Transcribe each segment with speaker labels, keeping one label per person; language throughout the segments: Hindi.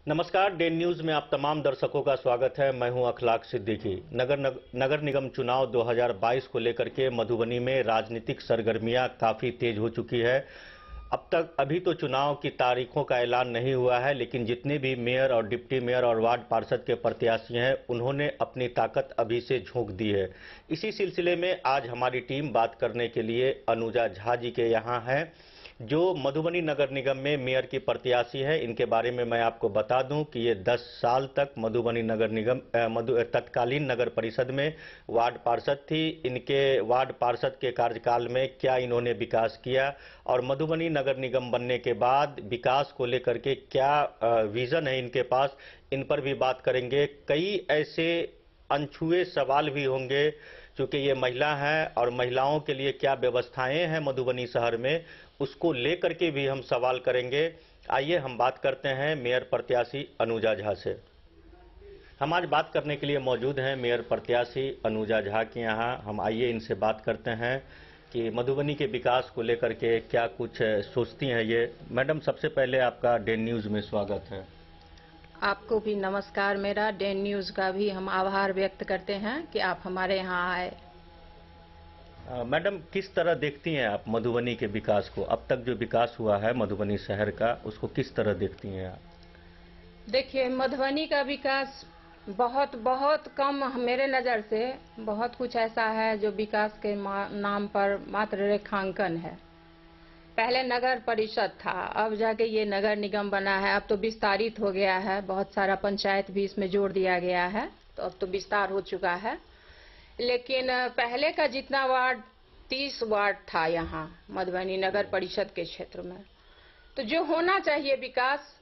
Speaker 1: नमस्कार, डे न्यूज में आप तमाम दर्शकों का स्वागत है। मैं हूं अखलाक सिद्दीकी। नगर निगम चुनाव 2022 को लेकर के मधुबनी में राजनीतिक सरगर्मियां काफी तेज हो चुकी है। अब तक अभी तो चुनाव की तारीखों का ऐलान नहीं हुआ है, लेकिन जितने भी मेयर और डिप्टी मेयर और वार्ड पार्षद के प्रत्याशी हैं, उन्होंने अपनी ताकत अभी से झोंक दी है। इसी सिलसिले में आज हमारी टीम बात करने के लिए अनुजा झा जी के यहाँ है, जो मधुबनी नगर निगम में मेयर की प्रत्याशी है। इनके बारे में मैं आपको बता दूं कि ये 10 साल तक मधुबनी नगर निगम तत्कालीन नगर परिषद में वार्ड पार्षद थी। इनके वार्ड पार्षद के कार्यकाल में क्या इन्होंने विकास किया और मधुबनी नगर निगम बनने के बाद विकास को लेकर के क्या विजन है इनके पास, इन पर भी बात करेंगे। कई ऐसे अनछुए सवाल भी होंगे, क्योंकि ये महिला हैं और महिलाओं के लिए क्या व्यवस्थाएं हैं मधुबनी शहर में, उसको लेकर के भी हम सवाल करेंगे। आइए हम बात करते हैं मेयर प्रत्याशी अनुजा झा से। हम आज बात करने के लिए मौजूद हैं मेयर प्रत्याशी अनुजा झा के यहाँ। हम आइए इनसे बात करते हैं कि मधुबनी के विकास को लेकर के क्या कुछ सोचती हैं ये। मैडम, सबसे पहले आपका डे न्यूज में स्वागत है।
Speaker 2: आपको भी नमस्कार। मेरा डे न्यूज का भी हम आभार व्यक्त करते हैं कि आप हमारे यहाँ आए।
Speaker 1: मैडम, किस तरह देखती हैं आप मधुबनी के विकास को? अब तक जो विकास हुआ है मधुबनी शहर का, उसको किस तरह देखती हैं आप?
Speaker 2: देखिए, मधुबनी का विकास बहुत बहुत कम, मेरे नज़र से बहुत कुछ ऐसा है जो विकास के नाम पर मात्र रेखांकन है। पहले नगर परिषद था, अब जाके ये नगर निगम बना है। अब तो विस्तारित हो गया है, बहुत सारा पंचायत भी इसमें जोड़ दिया गया है, तो अब तो विस्तार हो चुका है। लेकिन पहले का जितना वार्ड, 30 वार्ड था यहाँ मधुबनी नगर परिषद के क्षेत्र में, तो जो होना चाहिए विकास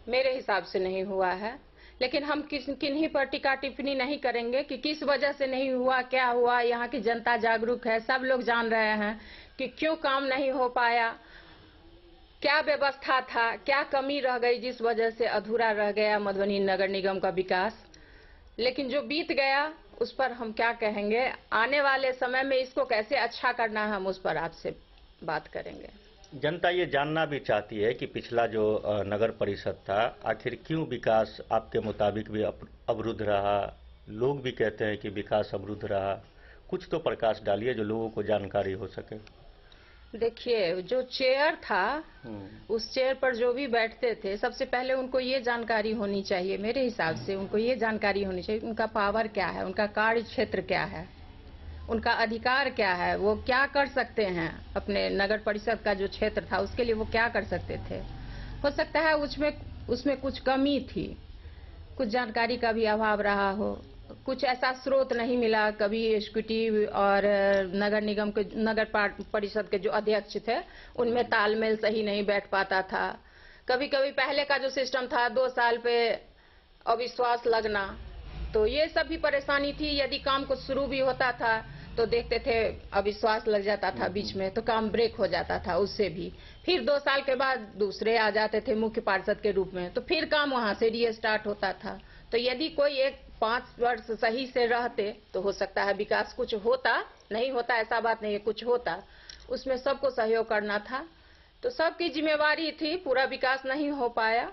Speaker 2: मेरे हिसाब से नहीं हुआ है। लेकिन हम किन्हीं पर टीका टिप्पणी नहीं करेंगे कि किस वजह से नहीं हुआ, क्या हुआ। यहाँ की जनता जागरूक है, सब लोग जान रहे हैं कि क्यों काम नहीं हो पाया, क्या व्यवस्था था, क्या कमी रह गई जिस वजह से अधूरा रह गया मधुबनी नगर निगम का विकास। लेकिन जो बीत गया उस पर हम क्या कहेंगे, आने वाले समय में इसको कैसे अच्छा करना है, हम उस पर आपसे बात करेंगे।
Speaker 1: जनता ये जानना भी चाहती है कि पिछला जो नगर परिषद था, आखिर क्यों विकास आपके मुताबिक भी अवरुद्ध रहा? लोग भी कहते हैं कि विकास अवरुद्ध रहा। कुछ तो प्रकाश डालिए जो लोगों को जानकारी हो सके।
Speaker 2: देखिए, जो चेयर था, उस चेयर पर जो भी बैठते थे, सबसे पहले उनको ये जानकारी होनी चाहिए, मेरे हिसाब से उनको ये जानकारी होनी चाहिए उनका पावर क्या है, उनका कार्य क्षेत्र क्या है, उनका अधिकार क्या है, वो क्या कर सकते हैं। अपने नगर परिषद का जो क्षेत्र था उसके लिए वो क्या कर सकते थे। हो सकता है उसमें कुछ कमी थी, कुछ जानकारी का भी अभाव रहा हो, कुछ ऐसा स्रोत नहीं मिला। कभी एग्जीक्यूटिव और नगर परिषद के जो अध्यक्ष थे उनमें तालमेल सही नहीं बैठ पाता था। कभी कभी पहले का जो सिस्टम था 2 साल पे अविश्वास लगना, तो ये सब भी परेशानी थी। यदि काम कुछ शुरू भी होता था तो देखते थे अविश्वास लग जाता था बीच में, तो काम ब्रेक हो जाता था उससे भी। फिर 2 साल के बाद दूसरे आ जाते थे मुख्य पार्षद के रूप में, तो फिर काम वहां से रीस्टार्ट होता था। तो यदि कोई 5 वर्ष सही से रहते तो हो सकता है विकास कुछ होता। नहीं होता ऐसा बात नहीं है, कुछ होता। उसमें सबको सहयोग करना था, तो सबकी जिम्मेवारी थी। पूरा विकास नहीं हो पाया,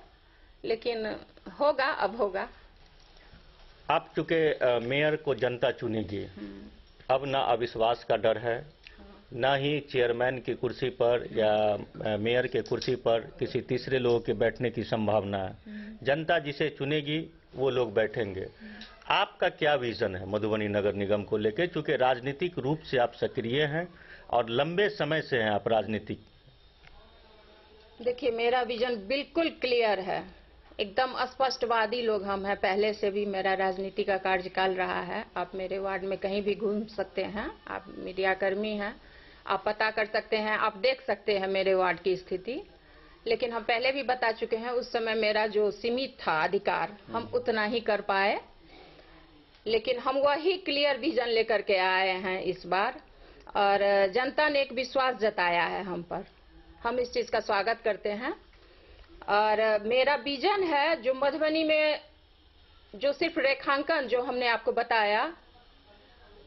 Speaker 2: लेकिन होगा, अब होगा।
Speaker 1: आप चूंकि मेयर को जनता चुनेगी, अब ना अविश्वास का डर है, ना ही चेयरमैन की कुर्सी पर या मेयर के कुर्सी पर किसी तीसरे लोगों के बैठने की संभावना है। जनता जिसे चुनेगी वो लोग बैठेंगे। आपका क्या विजन है मधुबनी नगर निगम को लेकर, चूंकि राजनीतिक रूप से आप सक्रिय हैं और लंबे समय से हैं आप राजनीतिक?
Speaker 2: देखिए, मेरा विजन बिल्कुल क्लियर है, एकदम स्पष्टवादी लोग हम हैं। पहले से भी मेरा राजनीति का कार्यकाल रहा है। आप मेरे वार्ड में कहीं भी घूम सकते हैं, आप मीडिया कर्मी हैं, आप पता कर सकते हैं, आप देख सकते हैं मेरे वार्ड की स्थिति। लेकिन हम पहले भी बता चुके हैं, उस समय मेरा जो सीमित था अधिकार, हम उतना ही कर पाए। लेकिन हम वही क्लियर विजन लेकर के आए हैं इस बार, और जनता ने एक विश्वास जताया है हम पर। हम इस चीज का स्वागत करते हैं। और मेरा विजन है जो मधुबनी में जो सिर्फ रेखांकन जो हमने आपको बताया,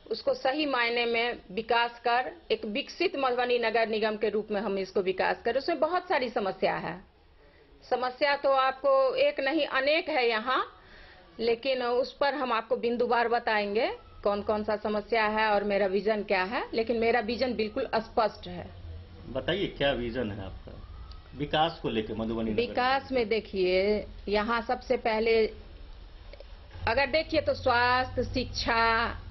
Speaker 2: उसको सही मायने में विकास कर एक विकसित मधुबनी नगर निगम के रूप में हम इसको विकास करें। उसमें बहुत सारी समस्या है, समस्या तो आपको एक नहीं अनेक है यहाँ, लेकिन उस पर हम आपको बिंदुवार बताएंगे कौन कौन सा समस्या है और मेरा विजन क्या है। लेकिन मेरा विजन बिल्कुल स्पष्ट है।
Speaker 1: बताइए क्या विजन है आपका विकास को लेकर मधुबनी नगर
Speaker 2: विकास में देखिए, यहाँ सबसे पहले अगर देखिए तो स्वास्थ्य, शिक्षा,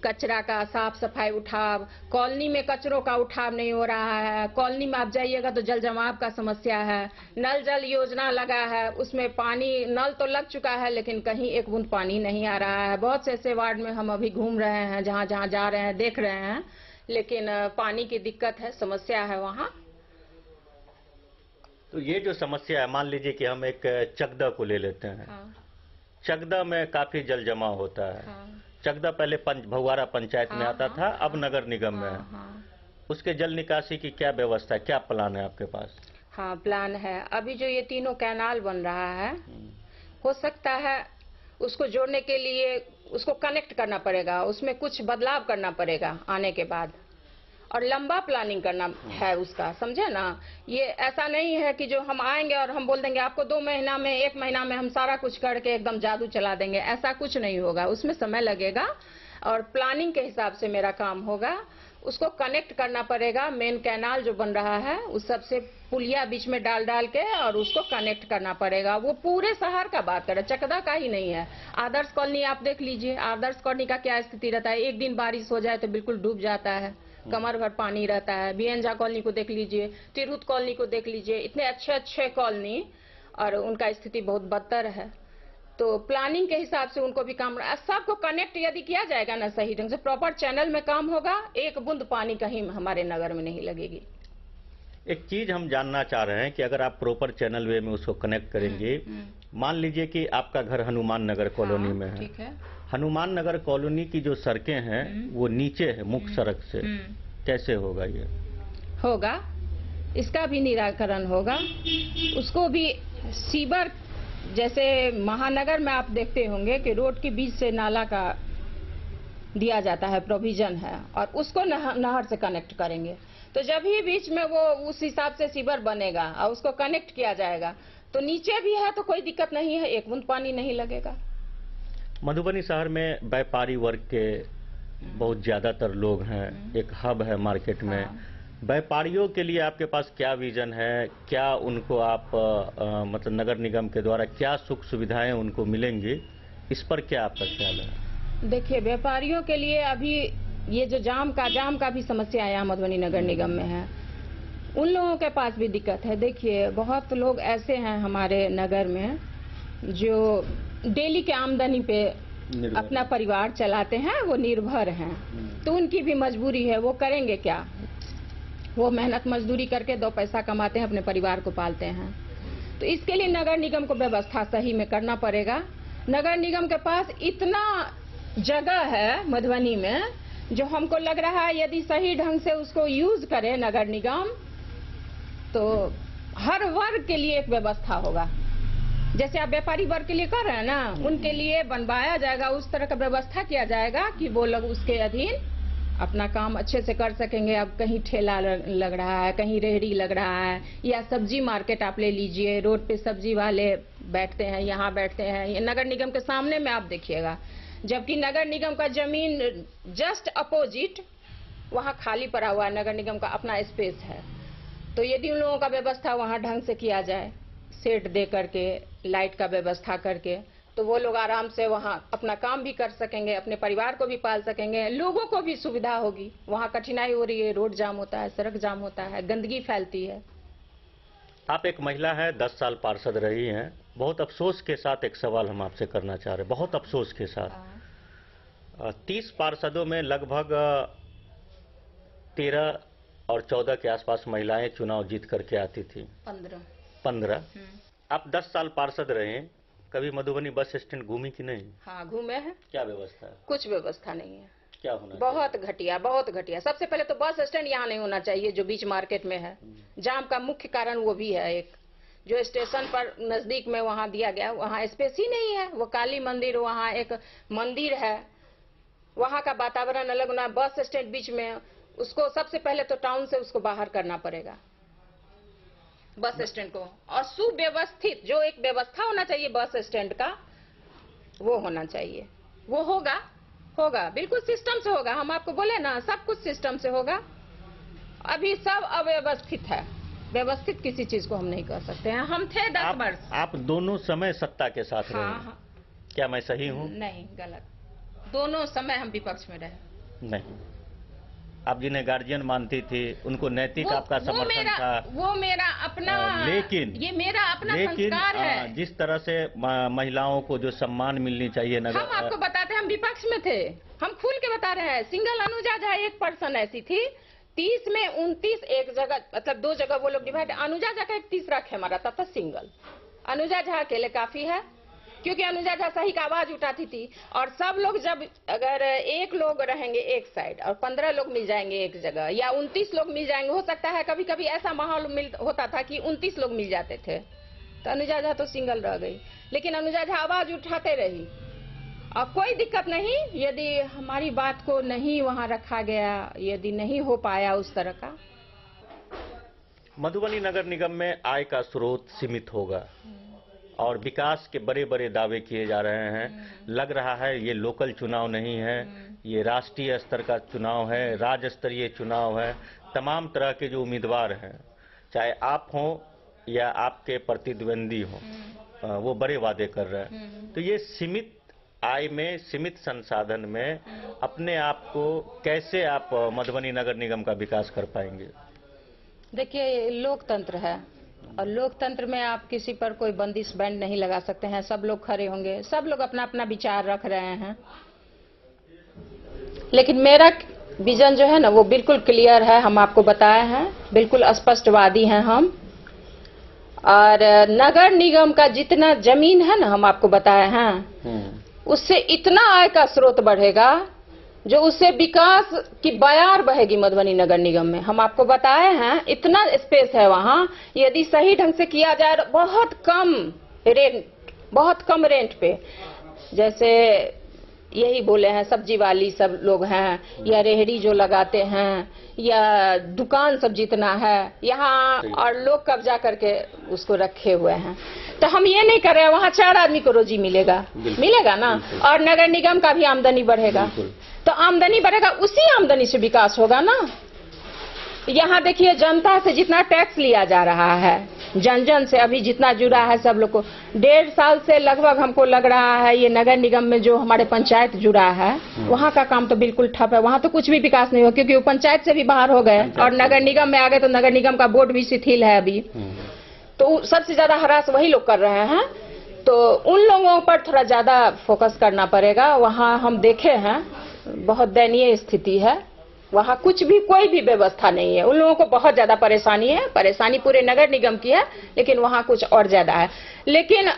Speaker 2: कचरा का साफ सफाई, उठाव, कॉलोनी में कचरों का उठाव नहीं हो रहा है। कॉलोनी में आप जाइएगा तो जल जमाव का समस्या है। नल जल योजना लगा है, उसमें पानी नल तो लग चुका है लेकिन कहीं एक बूंद पानी नहीं आ रहा है। बहुत से ऐसे वार्ड में हम अभी घूम रहे हैं, जहाँ जहाँ जा रहे हैं देख रहे हैं, लेकिन पानी की दिक्कत है, समस्या है वहाँ।
Speaker 1: तो ये जो समस्या है, मान लीजिए कि हम एक चकदा को ले लेते हैं।
Speaker 2: हाँ,
Speaker 1: चकदा में काफी जल जमाव होता है।
Speaker 2: हाँ,
Speaker 1: चकदा पहले भगवाड़ा पंचायत में
Speaker 2: हाँ,
Speaker 1: आता
Speaker 2: हाँ,
Speaker 1: था, अब
Speaker 2: हाँ,
Speaker 1: नगर निगम में है।
Speaker 2: हाँ, हाँ।
Speaker 1: उसके जल निकासी की क्या व्यवस्था है, क्या प्लान है आपके पास?
Speaker 2: हाँ, प्लान है। अभी जो ये तीनों कैनाल बन रहा है, हो सकता है उसको जोड़ने के लिए उसको कनेक्ट करना पड़ेगा, उसमें कुछ बदलाव करना पड़ेगा आने के बाद, और लंबा प्लानिंग करना है उसका, समझे ना। ये ऐसा नहीं है कि जो हम आएंगे और हम बोल देंगे आपको 2 महीना में 1 महीना में हम सारा कुछ करके एकदम जादू चला देंगे, ऐसा कुछ नहीं होगा। उसमें समय लगेगा और प्लानिंग के हिसाब से मेरा काम होगा। उसको कनेक्ट करना पड़ेगा, मेन कैनाल जो बन रहा है उस सबसे पुलिया बीच में डाल डाल के और उसको कनेक्ट करना पड़ेगा। वो पूरे शहर का बात कर रहे, चकदा का ही नहीं है। आदर्श कॉलोनी आप देख लीजिए, आदर्श कॉलोनी का क्या स्थिति रहता है, एक दिन बारिश हो जाए तो बिल्कुल डूब जाता है, कमर भर पानी रहता है। बीएनजा कॉलोनी को देख लीजिए, तिरहुत कॉलोनी को देख लीजिए, इतने अच्छे अच्छे कॉलोनी और उनका स्थिति बहुत बदतर है। तो प्लानिंग के हिसाब से उनको भी काम, सबको कनेक्ट यदि किया जाएगा ना सही ढंग से, प्रॉपर चैनल में काम होगा, एक बूंद पानी कहीं हमारे नगर में नहीं लगेगी।
Speaker 1: एक चीज हम जानना चाह रहे हैं कि अगर आप प्रॉपर चैनल वे में उसको कनेक्ट करेंगे, मान लीजिए कि आपका घर हनुमान नगर कॉलोनी में है।
Speaker 2: ठीक है।
Speaker 1: हनुमान नगर कॉलोनी की जो सड़कें हैं वो नीचे है मुख्य सड़क से, कैसे होगा ये?
Speaker 2: होगा, इसका भी निराकरण होगा। उसको भी सीवर, जैसे महानगर में आप देखते होंगे कि रोड के बीच से नाला का दिया जाता है, प्रोविजन है, और उसको नहर से कनेक्ट करेंगे। तो जब ही बीच में वो उस हिसाब से सीवर बनेगा और उसको कनेक्ट किया जाएगा तो नीचे भी है तो कोई दिक्कत नहीं है, एक बूंद पानी नहीं लगेगा।
Speaker 1: मधुबनी शहर में व्यापारी वर्ग के बहुत ज्यादातर लोग हैं, एक हब है मार्केट में। व्यापारियों के लिए आपके पास क्या विजन है? क्या उनको आप मतलब नगर निगम के द्वारा क्या सुख सुविधाएं उनको मिलेंगी, इस पर क्या आपका ख्याल है?
Speaker 2: देखिए, व्यापारियों के लिए अभी ये जो जाम का भी समस्या यहाँ मधुबनी नगर निगम में है, उन लोगों के पास भी दिक्कत है। देखिए, बहुत लोग ऐसे हैं हमारे नगर में जो डेली के आमदनी पे अपना परिवार चलाते हैं, वो निर्भर हैं। तो उनकी भी मजबूरी है, वो करेंगे क्या? वो मेहनत मजदूरी करके 2 पैसा कमाते हैं, अपने परिवार को पालते हैं। तो इसके लिए नगर निगम को व्यवस्था सही में करना पड़ेगा। नगर निगम के पास इतना जगह है मधुबनी में, जो हमको लग रहा है यदि सही ढंग से उसको यूज करे नगर निगम, तो हर वर्ग के लिए एक व्यवस्था होगा। जैसे आप व्यापारी वर्ग के लिए कर रहे हैं ना, उनके लिए बनवाया जाएगा, उस तरह का व्यवस्था किया जाएगा कि वो लोग उसके अधीन अपना काम अच्छे से कर सकेंगे। अब कहीं ठेला लग रहा है, कहीं रेहड़ी लग रहा है, या सब्जी मार्केट आप ले लीजिए, रोड पे सब्जी वाले बैठते हैं, यहाँ बैठते हैं, ये नगर निगम के सामने में आप देखिएगा। जबकि नगर निगम का जमीन जस्ट अपोजिट वहाँ खाली पड़ा हुआ है, नगर निगम का अपना स्पेस है। तो यदि उन लोगों का व्यवस्था वहाँ ढंग से किया जाए, सेट दे करके, लाइट का व्यवस्था करके, तो वो लोग आराम से वहाँ अपना काम भी कर सकेंगे, अपने परिवार को भी पाल सकेंगे, लोगों को भी सुविधा होगी। वहाँ कठिनाई हो रही है, रोड जाम होता है, सड़क जाम होता है, गंदगी फैलती है।
Speaker 1: आप एक महिला है, 10 साल पार्षद रही हैं। बहुत अफसोस के साथ एक सवाल हम आपसे करना चाह रहे हैं, बहुत अफसोस के साथ। 30 पार्षदों में लगभग 13 और 14 के आसपास महिलाएं चुनाव जीत करके आती थी। 15। आप 10 साल पार्षद रहे, कभी मधुबनी बस स्टैंड घूमी कि नहीं?
Speaker 2: हाँ, घूमे हैं।
Speaker 1: क्या व्यवस्था है?
Speaker 2: कुछ व्यवस्था नहीं है।
Speaker 1: क्या होना?
Speaker 2: बहुत घटिया, बहुत घटिया। सबसे पहले तो बस स्टैंड यहाँ नहीं होना चाहिए, जो बीच मार्केट में है। जाम का मुख्य कारण वो भी है। एक जो स्टेशन पर नजदीक में वहाँ दिया गया, वहाँ स्पेस ही नहीं है। वो काली मंदिर, वहाँ एक मंदिर है, वहाँ का वातावरण अलग होना। बस स्टैंड बीच में, उसको सबसे पहले तो टाउन से उसको बाहर करना पड़ेगा। बस स्टैंड को, और सुव्यवस्थित जो एक व्यवस्था होना चाहिए बस स्टैंड का, वो होना चाहिए। वो होगा बिल्कुल सिस्टम से होगा। हम आपको बोले ना, सब कुछ सिस्टम से होगा। अभी सब अव्यवस्थित है, व्यवस्थित किसी चीज को हम नहीं कर सकते हैं। हम थे 10 वर्ष।
Speaker 1: आप दोनों समय सत्ता के साथ रहे।
Speaker 2: हाँ।
Speaker 1: क्या मैं सही हूँ?
Speaker 2: नहीं, गलत। दोनों समय हम विपक्ष में रहे।
Speaker 1: नहीं, आप जिन्हें गार्जियन मानती थी उनको नैतिक आपका समर्थन था।
Speaker 2: वो मेरा अपना,
Speaker 1: लेकिन
Speaker 2: ये मेरा अपना संस्कार है।
Speaker 1: जिस तरह से महिलाओं को जो सम्मान मिलनी चाहिए
Speaker 2: हम आपको बताते हैं, हम विपक्ष में थे, हम खुल के बता रहे हैं। सिंगल अनुजा झा एक पर्सन ऐसी थी, 30 में 29 एक जगह, मतलब 2 जगह वो लोग डिवाइड। अनुजा झा का एक तीसरा खेमा रहता था सिंगल। अनुजा झा अकेले काफी है, क्योंकि अनुजा झा सही का आवाज उठाती थी। और सब लोग जब, अगर 1 लोग रहेंगे एक साइड और 15 लोग मिल जाएंगे एक जगह, या 29 लोग मिल जाएंगे, हो सकता है कभी कभी ऐसा माहौल होता था कि 29 लोग मिल जाते थे, तो अनुजा झा तो सिंगल रह गई। लेकिन अनुजा झा आवाज उठाते रही, और कोई दिक्कत नहीं यदि हमारी बात को नहीं वहां रखा गया, यदि नहीं हो पाया उस तरह का।
Speaker 1: मधुबनी नगर निगम में आय का स्रोत सीमित होगा और विकास के बड़े बड़े दावे किए जा रहे हैं। लग रहा है ये लोकल चुनाव नहीं है, ये राष्ट्रीय स्तर का चुनाव है, राज्य स्तरीय चुनाव है। तमाम तरह के जो उम्मीदवार हैं, चाहे आप हों या आपके प्रतिद्वंदी हों, वो बड़े वादे कर रहे हैं। तो ये सीमित आय में, सीमित संसाधन में अपने आप को कैसे आप मधुबनी नगर निगम का विकास कर पाएंगे?
Speaker 2: देखिए, लोकतंत्र है, और लोकतंत्र में आप किसी पर कोई बंदिश बैंड नहीं लगा सकते हैं। सब लोग खड़े होंगे, सब लोग अपना अपना विचार रख रहे हैं। लेकिन मेरा विजन जो है ना, वो बिल्कुल क्लियर है। हम आपको बताए हैं, बिल्कुल स्पष्टवादी हैं हम। और नगर निगम का जितना जमीन है ना, हम आपको बताए हैं, उससे इतना आय का स्रोत बढ़ेगा जो उससे विकास की बयार बहेगी मधुबनी नगर निगम में। हम आपको बताए हैं, इतना स्पेस है वहां, यदि सही ढंग से किया जाए, बहुत कम रेंट पे, जैसे यही बोले हैं, सब्जी वाली सब लोग हैं, या रेहड़ी जो लगाते हैं, या दुकान सब जितना है यहाँ, और लोग कब्जा करके उसको रखे हुए हैं। तो हम ये नहीं कर रहे हैं, वहाँ 4 आदमी को रोजी मिलेगा ना, और नगर निगम का भी आमदनी बढ़ेगा। तो आमदनी बढ़ेगा, उसी आमदनी से विकास होगा ना। यहाँ देखिए, जनता से जितना टैक्स लिया जा रहा है, जन जन से अभी जितना जुड़ा है सब लोग को, 1.5 साल से लगभग हमको लग रहा है ये नगर निगम में जो हमारे पंचायत जुड़ा है, वहाँ का काम तो बिल्कुल ठप है। वहाँ तो कुछ भी विकास नहीं हुआ, क्योंकि वो पंचायत से भी बाहर हो गए और नगर निगम में आ गए, तो नगर निगम का बोर्ड भी शिथिल है अभी। तो सबसे ज्यादा हरास वही लोग कर रहे हैं। तो उन लोगों पर थोड़ा ज्यादा फोकस करना पड़ेगा। वहाँ हम देखे हैं, बहुत दयनीय स्थिति है, वहाँ कुछ भी, कोई भी व्यवस्था नहीं है। उन लोगों को बहुत ज्यादा परेशानी है, परेशानी पूरे नगर निगम की है, लेकिन वहाँ कुछ और ज्यादा है। लेकिन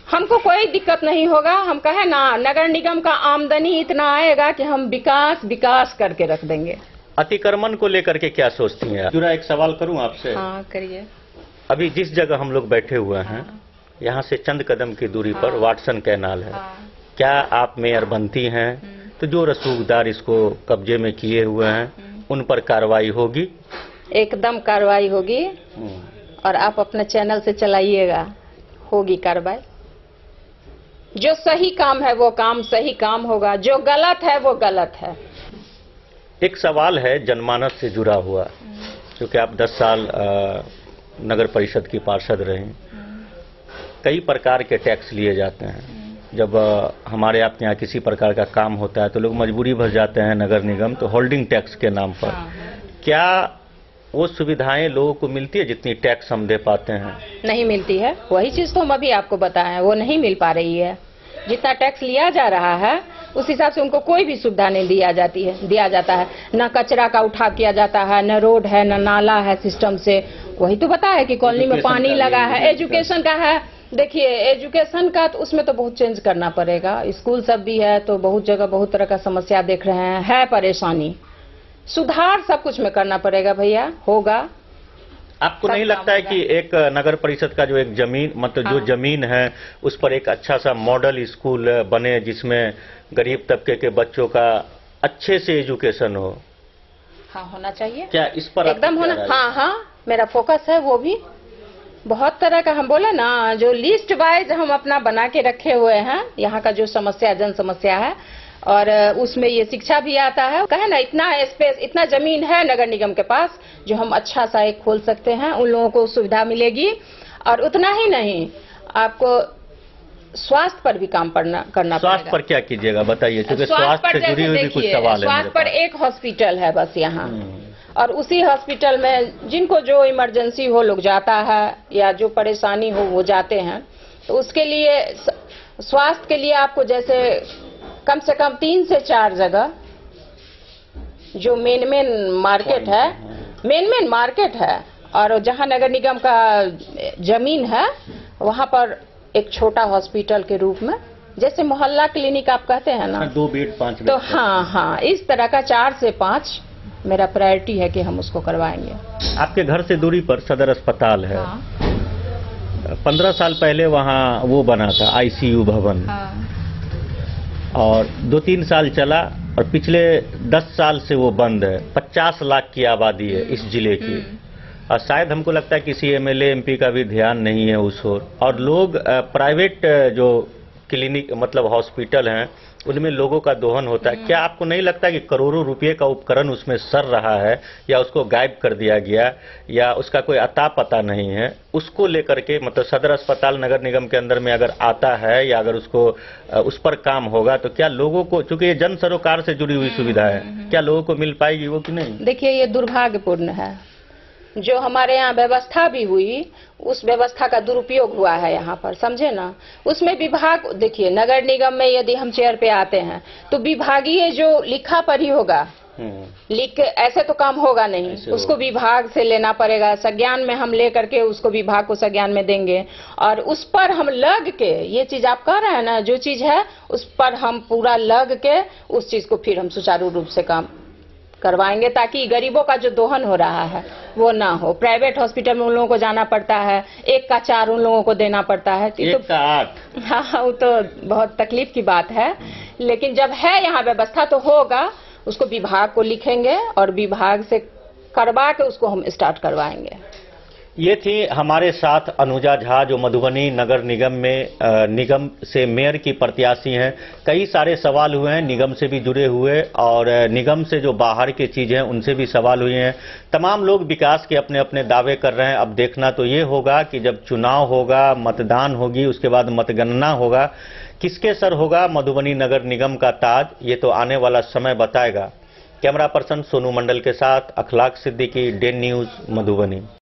Speaker 2: हमको कोई दिक्कत नहीं होगा। हम कहे ना, नगर निगम का आमदनी इतना आएगा कि हम विकास करके रख देंगे।
Speaker 1: अतिक्रमण को लेकर के क्या सोचती हैं? जुड़ा एक सवाल करूं आपसे?
Speaker 2: हाँ, करिए।
Speaker 1: अभी जिस जगह हम लोग बैठे हुए हैं, यहाँ से चंद कदम की दूरी पर वाटसन कैनाल है। क्या आप मेयर बनती हैं तो जो रसूखदार इसको कब्जे में किए हुए हैं उन पर कार्रवाई होगी?
Speaker 2: एकदम कार्रवाई होगी, और आप अपने चैनल से चलाइएगा, होगी कार्रवाई। जो सही काम है वो काम सही काम होगा, जो गलत है वो गलत है।
Speaker 1: एक सवाल है जनमानस से जुड़ा हुआ, क्योंकि आप 10 साल नगर परिषद की पार्षद रहे। कई प्रकार के टैक्स लिए जाते हैं। जब हमारे आपके यहाँ किसी प्रकार का काम होता है तो लोग मजबूरी भर जाते हैं नगर निगम, तो होल्डिंग टैक्स के नाम पर। क्या वो सुविधाएं लोगों को मिलती है जितनी टैक्स हम दे पाते हैं? नहीं
Speaker 2: मिलती है। वही चीज तो हम अभी आपको बताएं, वो नहीं मिल पा रही है। जितना टैक्स लिया जा रहा है उस हिसाब से उनको कोई भी सुविधा नहीं दिया जाता है। न कचरा का उठाव किया जाता है, न रोड है, न नाला है सिस्टम से। वही तो बताया कि कॉलोनी में पानी लगा है। एजुकेशन का है, देखिए एजुकेशन का तो उसमें तो बहुत चेंज करना पड़ेगा। स्कूल सब भी है, तो बहुत जगह बहुत तरह का समस्या देख रहे हैं, है परेशानी। सुधार सब कुछ में करना पड़ेगा भैया, होगा।
Speaker 1: आपको नहीं लगता है कि एक नगर परिषद का जो एक जमीन, मतलब जो जमीन है उस पर एक अच्छा सा मॉडल स्कूल बने जिसमें गरीब तबके के बच्चों का अच्छे से एजुकेशन हो?
Speaker 2: हाँ, होना चाहिए।
Speaker 1: क्या इस पर
Speaker 2: एकदम होना? हाँ, मेरा फोकस है वो भी। बहुत तरह का, हम बोले ना, जो लिस्ट वाइज हम अपना बना के रखे हुए हैं, यहाँ का जो समस्या, जन समस्या है, और उसमें ये शिक्षा भी आता है। कहे ना, इतना स्पेस, इतना जमीन है नगर निगम के पास जो हम अच्छा सा एक खोल सकते हैं, उन लोगों को सुविधा मिलेगी। और उतना ही नहीं, आपको स्वास्थ्य पर भी काम करना पड़ेगा।
Speaker 1: स्वास्थ्य पर क्या कीजिएगा बताइए, क्योंकि स्वास्थ्य से जुड़ी हुई भी कुछ सवाल है।
Speaker 2: स्वास्थ्य पर एक हॉस्पिटल है बस यहाँ, और उसी हॉस्पिटल में जिनको जो इमरजेंसी हो लोग जाता है, या जो परेशानी हो वो जाते हैं। तो उसके लिए, स्वास्थ्य के लिए आपको जैसे कम से कम 3 से 4 जगह जो मेन मार्केट है, मेन मार्केट है, और जहां नगर निगम का जमीन है वहां पर एक छोटा हॉस्पिटल के रूप में, जैसे मोहल्ला क्लिनिक आप कहते हैं ना,
Speaker 1: 2 बेड 5 बेड।
Speaker 2: तो हाँ, इस तरह का 4 से 5 मेरा प्रायोरिटी है कि हम उसको करवाएंगे।
Speaker 1: आपके घर से दूरी पर सदर अस्पताल है।
Speaker 2: हाँ।
Speaker 1: 15 साल पहले वहाँ वो बना था ICU भवन।
Speaker 2: हाँ।
Speaker 1: और 2-3 साल चला, और पिछले 10 साल से वो बंद है। 50 लाख की आबादी है इस जिले की, और शायद हमको लगता है किसी MLA MP का भी ध्यान नहीं है उस ओर। और लोग प्राइवेट जो क्लिनिक मतलब हॉस्पिटल हैं उनमें लोगों का दोहन होता है। क्या आपको नहीं लगता कि करोड़ों रुपए का उपकरण उसमें सर रहा है, या उसको गायब कर दिया गया, या उसका कोई अता पता नहीं है? उसको लेकर के मतलब सदर अस्पताल नगर निगम के अंदर में अगर आता है, या अगर उसको उस पर काम होगा, तो क्या लोगों को, चूंकि ये जन सरोकार से जुड़ी हुई सुविधा है, क्या लोगों को मिल पाएगी वो कि नहीं?
Speaker 2: देखिए, ये दुर्भाग्यपूर्ण है। जो हमारे यहाँ व्यवस्था भी हुई, उस व्यवस्था का दुरुपयोग हुआ है यहाँ पर, समझे ना। उसमें विभाग, देखिए नगर निगम में यदि हम चेयर पे आते हैं तो विभागीय जो लिखा पढ़ी होगा, लिख के ऐसे तो काम होगा नहीं, उसको विभाग से लेना पड़ेगा। संज्ञान में हम ले करके उसको विभाग को संज्ञान में देंगे, और उस पर हम लग के, ये चीज आप कह रहे हैं ना, जो चीज है उस पर हम पूरा लग के उस चीज को फिर हम सुचारू रूप से काम करवाएंगे, ताकि गरीबों का जो दोहन हो रहा है वो ना हो। प्राइवेट हॉस्पिटल में उन लोगों को जाना पड़ता है, 1 का 4 उन लोगों को देना पड़ता है,
Speaker 1: 1 का 8।
Speaker 2: हाँ, वो तो बहुत तकलीफ की बात है। लेकिन जब है यहाँ व्यवस्था तो होगा, उसको विभाग को लिखेंगे और विभाग से करवा के उसको हम स्टार्ट करवाएंगे।
Speaker 1: ये थी हमारे साथ अनुजा झा, जो मधुबनी नगर निगम में निगम से मेयर की प्रत्याशी हैं। कई सारे सवाल हुए हैं निगम से भी जुड़े हुए, और निगम से जो बाहर की चीजें हैं उनसे भी सवाल हुए हैं। तमाम लोग विकास के अपने अपने दावे कर रहे हैं। अब देखना तो ये होगा कि जब चुनाव होगा, मतदान होगी, उसके बाद मतगणना होगा, किसके सर होगा मधुबनी नगर निगम का ताज, ये तो आने वाला समय बताएगा। कैमरा पर्सन सोनू मंडल के साथ अखलाक सिद्दीकी, डेन न्यूज, मधुबनी।